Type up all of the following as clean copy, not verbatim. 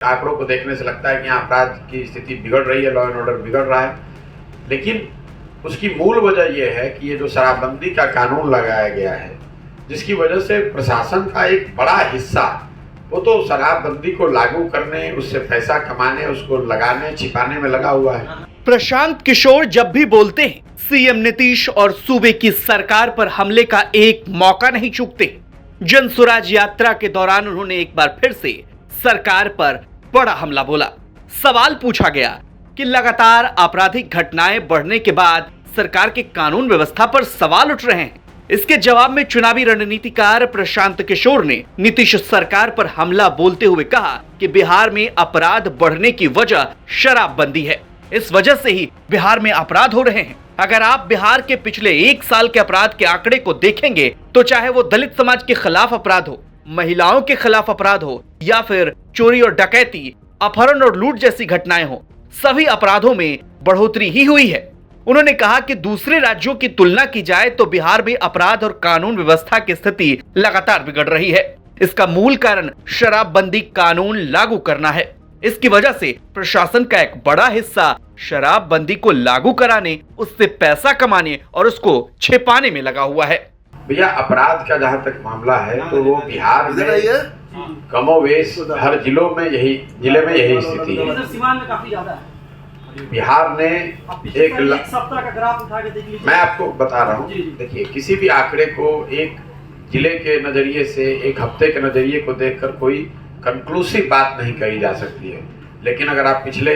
आंकड़ों को देखने से लगता है कि यहाँ अपराध की स्थिति बिगड़ रही है, लॉ एंड ऑर्डर बिगड़ रहा है, लेकिन उसकी मूल वजह यह है कि ये जो शराबबंदी का कानून लगाया गया है, जिसकी वजह से प्रशासन का एक बड़ा हिस्सा वो तो शराबबंदी को लागू करने, उससे पैसा कमाने, उसको लगाने छिपाने में लगा हुआ है। प्रशांत किशोर जब भी बोलते हैं सीएम नीतीश और सूबे की सरकार पर हमले का एक मौका नहीं चूकते। जन स्वराज यात्रा के दौरान उन्होंने एक बार फिर से सरकार पर बड़ा हमला बोला। सवाल पूछा गया कि लगातार आपराधिक घटनाएं बढ़ने के बाद सरकार के कानून व्यवस्था पर सवाल उठ रहे हैं। इसके जवाब में चुनावी रणनीतिकार प्रशांत किशोर ने नीतीश सरकार पर हमला बोलते हुए कहा कि बिहार में अपराध बढ़ने की वजह शराबबंदी है। इस वजह से ही बिहार में अपराध हो रहे हैं। अगर आप बिहार के पिछले एक साल के अपराध के आंकड़े को देखेंगे तो चाहे वो दलित समाज के खिलाफ अपराध हो, महिलाओं के खिलाफ अपराध हो या फिर चोरी और डकैती, अपहरण और लूट जैसी घटनाएं हो, सभी अपराधों में बढ़ोतरी ही हुई है। उन्होंने कहा कि दूसरे राज्यों की तुलना की जाए तो बिहार में अपराध और कानून व्यवस्था की स्थिति लगातार बिगड़ रही है। इसका मूल कारण शराबबंदी कानून लागू करना है। इसकी वजह से प्रशासन का एक बड़ा हिस्सा शराबबंदी को लागू कराने, उससे पैसा कमाने और उसको छिपाने में लगा हुआ है। भैया, अपराध का जहाँ तक मामला है तो वो बिहार में कमोवेश हर जिले में यही स्थिति है। सीमांत में काफी ज्यादा है। बिहार ने एक सप्ताह का ग्राफ उठा के देख लीजिए। मैं आपको बता रहा हूँ, देखिए, किसी भी आंकड़े को एक जिले के नजरिए से, एक हफ्ते के नजरिए को देखकर कोई कंक्लूसिव बात नहीं कही जा सकती है। लेकिन अगर आप पिछले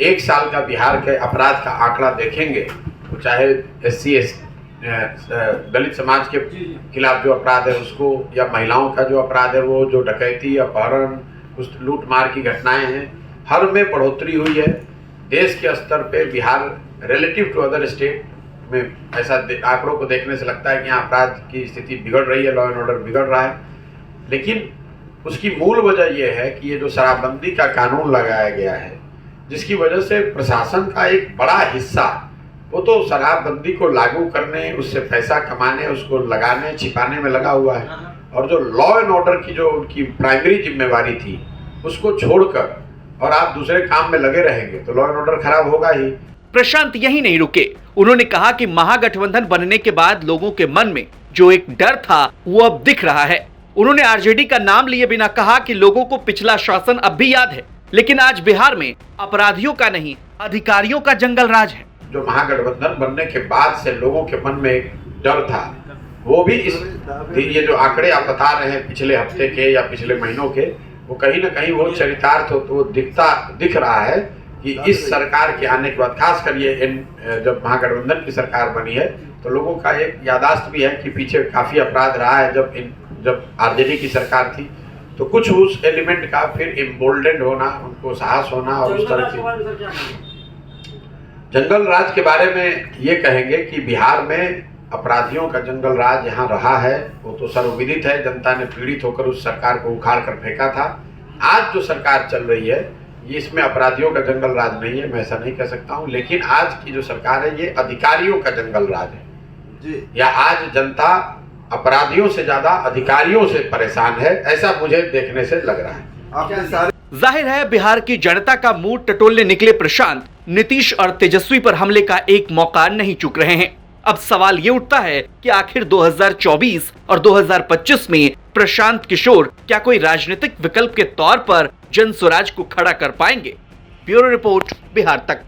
एक साल का बिहार के अपराध का आंकड़ा देखेंगे तो चाहे SC दलित समाज के खिलाफ जो अपराध है उसको, या महिलाओं का जो अपराध है वो, जो डकैती, अपहरण, कुछ लूट मार की घटनाएं हैं, हर में बढ़ोतरी हुई है। देश के स्तर पे Bihar relative to other state में ऐसा आंकड़ों को देखने से लगता है कि यहाँ अपराध की स्थिति बिगड़ रही है, लॉ एंड ऑर्डर बिगड़ रहा है, लेकिन उसकी मूल वजह यह है कि ये जो शराबबंदी का कानून लगाया गया है, जिसकी वजह से प्रशासन का एक बड़ा हिस्सा वो तो शराबबंदी को लागू करने, उससे पैसा कमाने, उसको लगाने छिपाने में लगा हुआ है, और जो लॉ एंड ऑर्डर की जो उनकी प्राइमरी जिम्मेवारी थी उसको छोड़कर और आप दूसरे काम में लगे रहेंगे तो लॉ एंड ऑर्डर खराब होगा ही। प्रशांत यही नहीं रुके। उन्होंने कहा कि महागठबंधन बनने के बाद लोगों के मन में जो एक डर था वो अब दिख रहा है। उन्होंने आरजेडी का नाम लिए बिना कहा कि लोगों को पिछला शासन अब भी याद है, लेकिन आज बिहार में अपराधियों का नहीं, अधिकारियों का जंगल राज है। जो महागठबंधन बनने के बाद से लोगों के मन में एक डर था, वो भी ये जो आंकड़े आप बता रहे हैं पिछले हफ्ते के या पिछले महीनों के, वो कहीं ना कहीं वो चरितार्थ तो दिख रहा है कि इस सरकार के आने के बाद, खासकर ये जब महागठबंधन की सरकार बनी है तो लोगों का एक यादाश्त भी है कि पीछे काफी अपराध रहा है। जब आरजेडी की सरकार थी तो कुछ उस एलिमेंट का फिर इम्बोल्डेंड होना, उनको साहस होना और उस तरह की। जंगल राज के बारे में ये कहेंगे कि बिहार में अपराधियों का जंगल राज यहाँ रहा है, वो तो सर्वविदित है। जनता ने पीड़ित होकर उस सरकार को उखाड़ कर फेंका था। आज जो सरकार चल रही है ये, इसमें अपराधियों का जंगल राज नहीं है, मैं ऐसा नहीं कह सकता हूँ, लेकिन आज की जो सरकार है ये अधिकारियों का जंगल राज है जी। या आज जनता अपराधियों से ज्यादा अधिकारियों से परेशान है, ऐसा मुझे देखने से लग रहा है। जाहिर है बिहार की जनता का मूड टटोलने निकले प्रशांत नीतीश और तेजस्वी पर हमले का एक मौका नहीं चूक रहे हैं। अब सवाल ये उठता है कि आखिर 2024 और 2025 में प्रशांत किशोर क्या कोई राजनीतिक विकल्प के तौर पर जन स्वराज को खड़ा कर पाएंगे? ब्यूरो रिपोर्ट, बिहार तक।